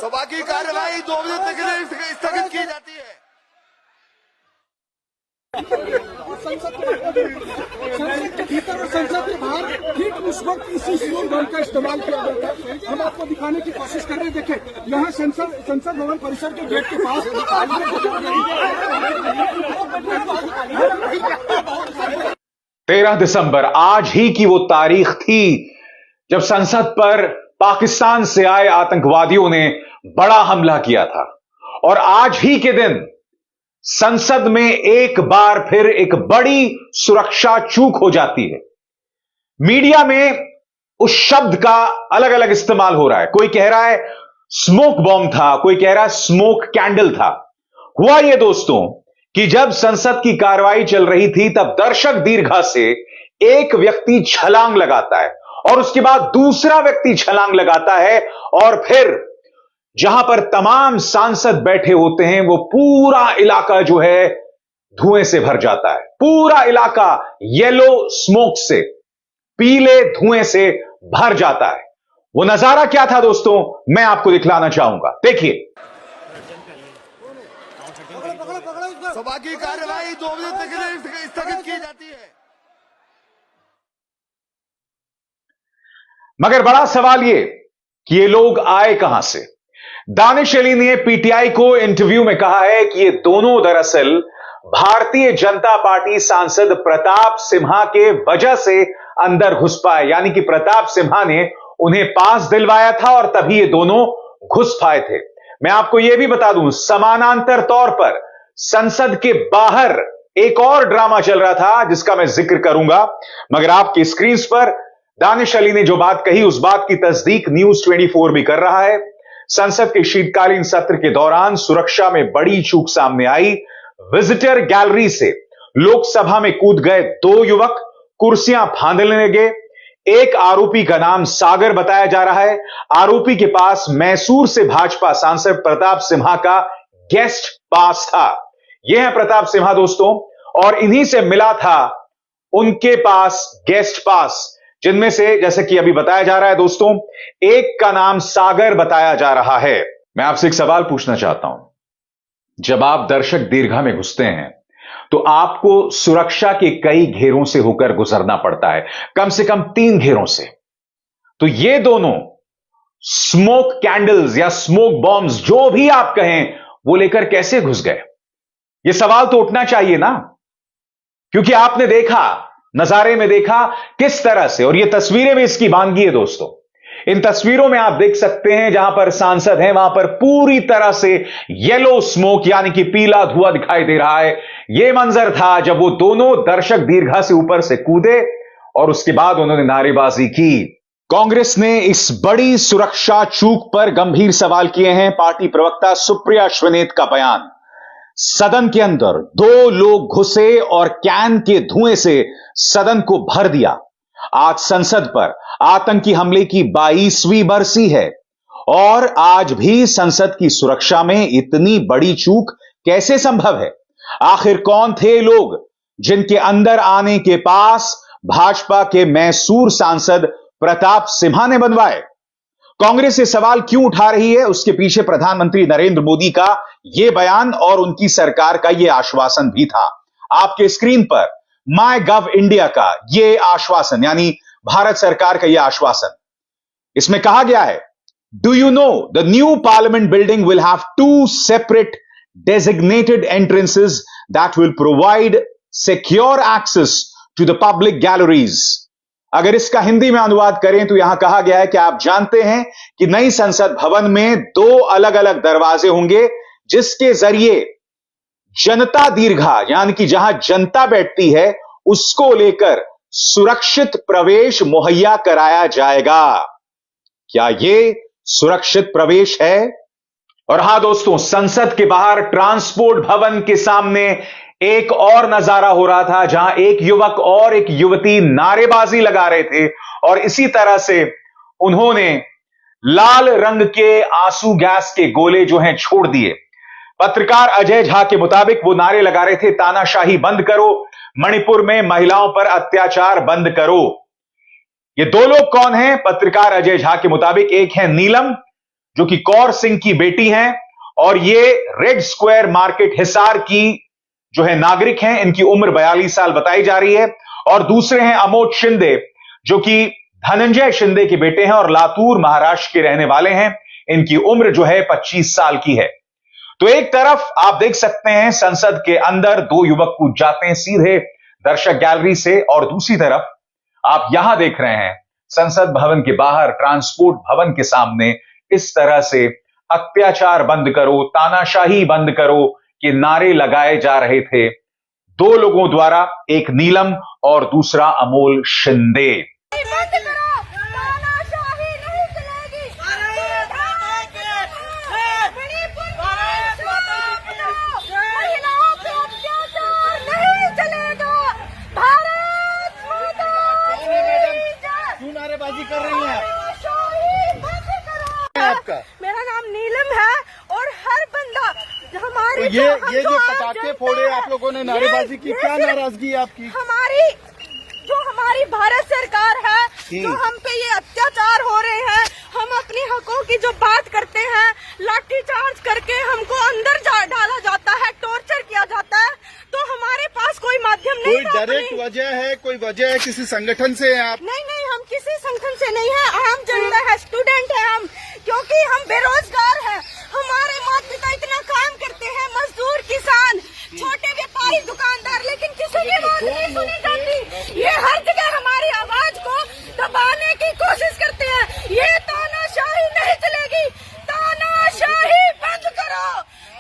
सभा की कार्यवाही 2 बजे तक के लिए स्थगित की जाती है। संसद के भीतर और संसद के बाहर ठीक उस वक्त इसी स्लोगन का इस्तेमाल किया जाता है। हम आपको दिखाने की कोशिश कर रहे हैं। देखें, यहाँ संसद भवन परिसर के गेट के पास 13 दिसंबर आज ही की वो तारीख थी जब संसद पर पाकिस्तान से आए आतंकवादियों ने बड़ा हमला किया था। और आज ही के दिन संसद में एक बार फिर एक बड़ी सुरक्षा चूक हो जाती है। मीडिया में उस शब्द का अलग अलग इस्तेमाल हो रहा है। कोई कह रहा है स्मोक बॉम्ब था, कोई कह रहा है स्मोक कैंडल था। हुआ यह दोस्तों कि जब संसद की कार्रवाई चल रही थी तब दर्शक दीर्घा से एक व्यक्ति छलांग लगाता है और उसके बाद दूसरा व्यक्ति छलांग लगाता है और फिर जहां पर तमाम सांसद बैठे होते हैं वो पूरा इलाका जो है धुएं से भर जाता है। पूरा इलाका येलो स्मोक से, पीले धुएं से भर जाता है। वो नजारा क्या था दोस्तों, मैं आपको दिखलाना चाहूंगा। देखिए, सभा की कार्यवाही 2 बजे तक के लिए स्थगित की जाती है। मगर बड़ा सवाल ये कि ये लोग आए कहां से। दानिश अली ने पीटीआई को इंटरव्यू में कहा है कि ये दोनों दरअसल भारतीय जनता पार्टी सांसद प्रताप सिम्हा के वजह से अंदर घुस पाए, यानी कि प्रताप सिम्हा ने उन्हें पास दिलवाया था और तभी ये दोनों घुस पाए थे। मैं आपको यह भी बता दूं, समानांतर तौर पर संसद के बाहर एक और ड्रामा चल रहा था जिसका मैं जिक्र करूंगा, मगर आपकी स्क्रीन पर दानिश अली ने जो बात कही उस बात की तस्दीक न्यूज 24 भी कर रहा है। संसद के शीतकालीन सत्र के दौरान सुरक्षा में बड़ी चूक सामने आई। विजिटर गैलरी से लोकसभा में कूद गए 2 युवक, कुर्सियां फांदने लगे। एक आरोपी का नाम सागर बताया जा रहा है। आरोपी के पास मैसूर से भाजपा सांसद प्रताप सिम्हा का गेस्ट पास था। यह है प्रताप सिम्हा दोस्तों, और इन्हीं से मिला था उनके पास गेस्ट पास, जिनमें से जैसे कि अभी बताया जा रहा है दोस्तों, एक का नाम सागर बताया जा रहा है। मैं आपसे एक सवाल पूछना चाहता हूं, जब आप दर्शक दीर्घा में घुसते हैं तो आपको सुरक्षा के कई घेरों से होकर गुजरना पड़ता है, कम से कम 3 घेरों से। तो ये दोनों स्मोक कैंडल्स या स्मोक बॉम्ब्स जो भी आप कहें वो लेकर कैसे घुस गए? ये सवाल तो उठना चाहिए ना, क्योंकि आपने देखा, नजारे में देखा किस तरह से, और ये तस्वीरें भी इसकी बानगी है दोस्तों। इन तस्वीरों में आप देख सकते हैं जहां पर सांसद हैं वहां पर पूरी तरह से येलो स्मोक यानी कि पीला धुआं दिखाई दे रहा है। यह मंजर था जब वो दोनों दर्शक दीर्घा से ऊपर से कूदे और उसके बाद उन्होंने नारेबाजी की। कांग्रेस ने इस बड़ी सुरक्षा चूक पर गंभीर सवाल किए हैं। पार्टी प्रवक्ता सुप्रिया श्रीनेत का बयान, सदन के अंदर 2 लोग घुसे और कैन के धुएं से सदन को भर दिया। आज संसद पर आतंकी हमले की 22वीं बरसी है और आज भी संसद की सुरक्षा में इतनी बड़ी चूक कैसे संभव है? आखिर कौन थे लोग जिनके अंदर आने के पास भाजपा के मैसूर सांसद प्रताप सिम्हा ने बनवाए? कांग्रेस ये सवाल क्यों उठा रही है, उसके पीछे प्रधानमंत्री नरेंद्र मोदी का यह बयान और उनकी सरकार का यह आश्वासन भी था। आपके स्क्रीन पर माय गव इंडिया का यह आश्वासन, यानी भारत सरकार का यह आश्वासन, इसमें कहा गया है, do you know the new parliament building will have 2 separate designated entrances that will provide secure access to the public galleries। अगर इसका हिंदी में अनुवाद करें तो यहां कहा गया है कि आप जानते हैं कि नई संसद भवन में 2 अलग अलग दरवाजे होंगे जिसके जरिए जनता दीर्घा यानी कि जहां जनता बैठती है उसको लेकर सुरक्षित प्रवेश मुहैया कराया जाएगा। क्या यह सुरक्षित प्रवेश है? और हां दोस्तों, संसद के बाहर ट्रांसपोर्ट भवन के सामने एक और नजारा हो रहा था जहां एक युवक और एक युवती नारेबाजी लगा रहे थे और इसी तरह से उन्होंने लाल रंग के आंसू गैस के गोले जो हैं छोड़ दिए। पत्रकार अजय झा के मुताबिक वो नारे लगा रहे थे, तानाशाही बंद करो, मणिपुर में महिलाओं पर अत्याचार बंद करो। ये 2 लोग कौन हैं? पत्रकार अजय झा के मुताबिक एक है नीलम जो कि कौर सिंह की बेटी हैं और ये रेड स्क्वायर मार्केट हिसार की जो है नागरिक हैं। इनकी उम्र 42 साल बताई जा रही है। और दूसरे हैं अमोद शिंदे, जो कि धनंजय शिंदे के बेटे हैं और लातूर महाराष्ट्र के रहने वाले हैं। इनकी उम्र जो है 25 साल की है। तो एक तरफ आप देख सकते हैं संसद के अंदर दो युवक कूद जाते हैं सीधे दर्शक गैलरी से, और दूसरी तरफ आप यहां देख रहे हैं संसद भवन के बाहर ट्रांसपोर्ट भवन के सामने इस तरह से अत्याचार बंद करो, तानाशाही बंद करो के नारे लगाए जा रहे थे दो लोगों द्वारा, एक नीलम और दूसरा अमोल शिंदे। नारेबाजी कर रही हैं आपका? मेरा नाम नीलम है और हर बंदा हमारे तो ये जो पटाखे फोड़े आप लोगों ने नारेबाजी की, क्या नाराजगी आपकी? हमारी भारत सरकार है जो हम पे ये अत्याचार हो रहे हैं। हम अपने हकों की जो बात करते हैं, लाठीचार्ज करके हमको अंदर डाला जाता है, टॉर्चर किया जाता है। तो हमारे पास कोई माध्यम नहीं। कोई डायरेक्ट वजह है, कोई वजह है, किसी संगठन से हैं आप? नहीं, हम किसी संगठन से नहीं है। आम जनता है, स्टूडेंट है हम, क्योंकि हम बेरोजगार हैं। हमारे माता पिता इतना काम करते हैं, मजदूर, किसान, छोटे व्यापारी, दुकानदार, लेकिन किसी की बात नहीं सुनी जाती। ये हर जगह हमारी आवाज को दबाने की कोशिश करते हैं। ये तानाशाही नहीं चलेगी। तानाशाही बंद करो,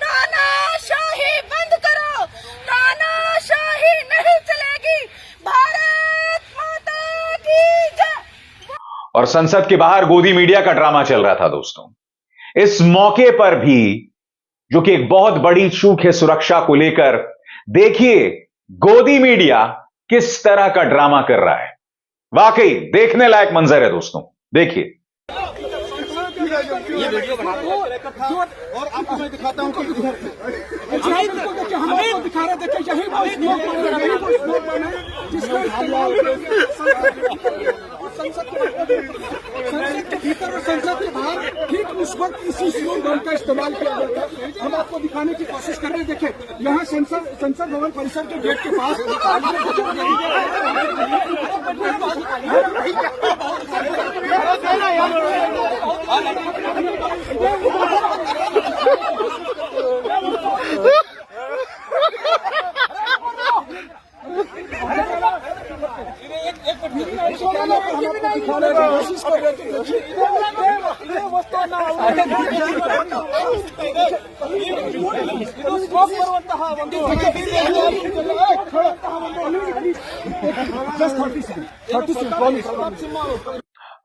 तानाशाही बंद करो, तानाशाही नहीं चलेगी। भारत माता की जय। और संसद के बाहर गोदी मीडिया का ड्रामा चल रहा था दोस्तों। इस मौके पर भी, जो कि एक बहुत बड़ी चूक है सुरक्षा को लेकर, देखिए गोदी मीडिया किस तरह का ड्रामा कर रहा है। वाकई देखने लायक मंजर है दोस्तों, देखिए। ये वीडियो बना और आपको मैं दिखाता हूँ कि हमें दिखा रहे, देखिए संसद के भीतर और संसद के बाहर ठीक उस वक्त इसी स्लोगन का इस्तेमाल किया जाता है। हम आपको दिखाने की कोशिश कर रहे हैं। देखिए यहाँ संसद भवन परिसर के गेट के पास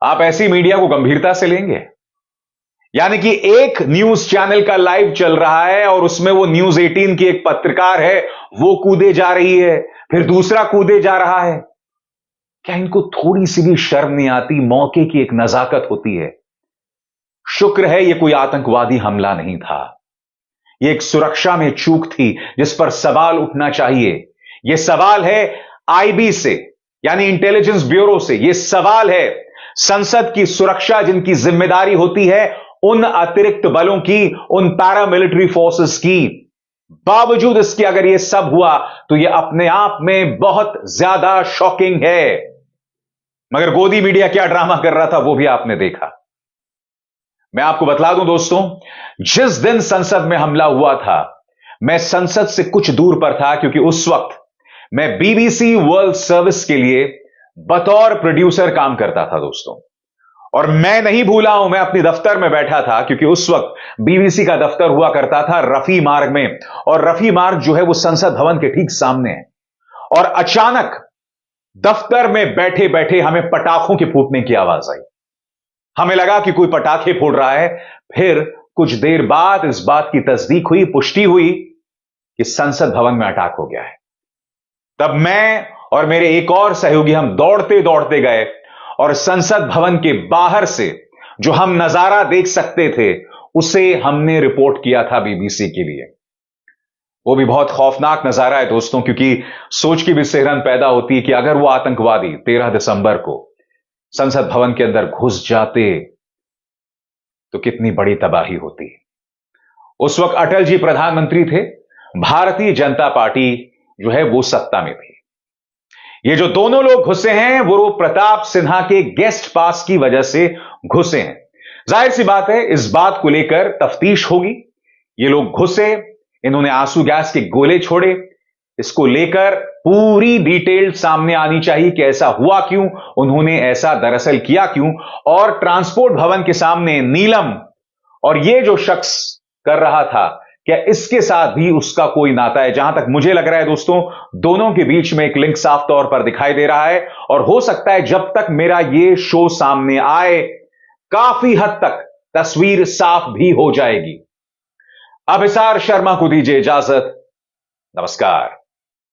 आप ऐसी मीडिया को गंभीरता से लेंगे? यानी कि एक न्यूज चैनल का लाइव चल रहा है और उसमें वो न्यूज 18 की एक पत्रकार है, वो कूदे जा रही है, फिर दूसरा कूदे जा रहा है। क्या इनको थोड़ी सी भी शर्म नहीं आती? मौके की एक नजाकत होती है। शुक्र है ये कोई आतंकवादी हमला नहीं था, ये एक सुरक्षा में चूक थी जिस पर सवाल उठना चाहिए। यह सवाल है आईबी से, यानी इंटेलिजेंस ब्यूरो से। यह सवाल है संसद की सुरक्षा, जिनकी जिम्मेदारी होती है उन अतिरिक्त बलों की, उन पैरामिलिट्री फोर्सेस की। बावजूद इसके अगर यह सब हुआ तो यह अपने आप में बहुत ज्यादा शॉकिंग है। मगर गोदी मीडिया क्या ड्रामा कर रहा था वो भी आपने देखा। मैं आपको बतला दूं दोस्तों, जिस दिन संसद में हमला हुआ था, मैं संसद से कुछ दूर पर था, क्योंकि उस वक्त मैं बीबीसी वर्ल्ड सर्विस के लिए बतौर प्रोड्यूसर काम करता था दोस्तों। और मैं नहीं भूला हूं, मैं अपने दफ्तर में बैठा था, क्योंकि उस वक्त बीबीसी का दफ्तर हुआ करता था रफी मार्ग में, और रफी मार्ग जो है वो संसद भवन के ठीक सामने है। और अचानक दफ्तर में बैठे बैठे हमें पटाखों के फूटने की आवाज आई। हमें लगा कि कोई पटाखे फोड़ रहा है। फिर कुछ देर बाद इस बात की तस्दीक हुई, पुष्टि हुई कि संसद भवन में अटैक हो गया है। तब मैं और मेरे एक और सहयोगी हम दौड़ते दौड़ते गए और संसद भवन के बाहर से जो हम नजारा देख सकते थे उसे हमने रिपोर्ट किया था बीबीसी के लिए। वो भी बहुत खौफनाक नजारा है दोस्तों, क्योंकि सोच की भी सिहरन पैदा होती है कि अगर वो आतंकवादी 13 दिसंबर को संसद भवन के अंदर घुस जाते तो कितनी बड़ी तबाही होती। उस वक्त अटल जी प्रधानमंत्री थे, भारतीय जनता पार्टी जो है वो सत्ता में थी। ये जो दोनों लोग घुसे हैं वो प्रताप सिन्हा के गेस्ट पास की वजह से घुसे हैं। जाहिर सी बात है, इस बात को लेकर तफ्तीश होगी। ये लोग घुसे, इन्होंने आंसू गैस के गोले छोड़े, इसको लेकर पूरी डिटेल सामने आनी चाहिए कि ऐसा हुआ क्यों, उन्होंने ऐसा दरअसल किया क्यों, और ट्रांसपोर्ट भवन के सामने नीलम और ये जो शख्स कर रहा था, क्या इसके साथ भी उसका कोई नाता है? जहां तक मुझे लग रहा है दोस्तों, दोनों के बीच में एक लिंक साफ तौर पर दिखाई दे रहा है, और हो सकता है जब तक मेरा ये शो सामने आए काफी हद तक तस्वीर साफ भी हो जाएगी। अभिसार शर्मा को दीजिए इजाजत। नमस्कार।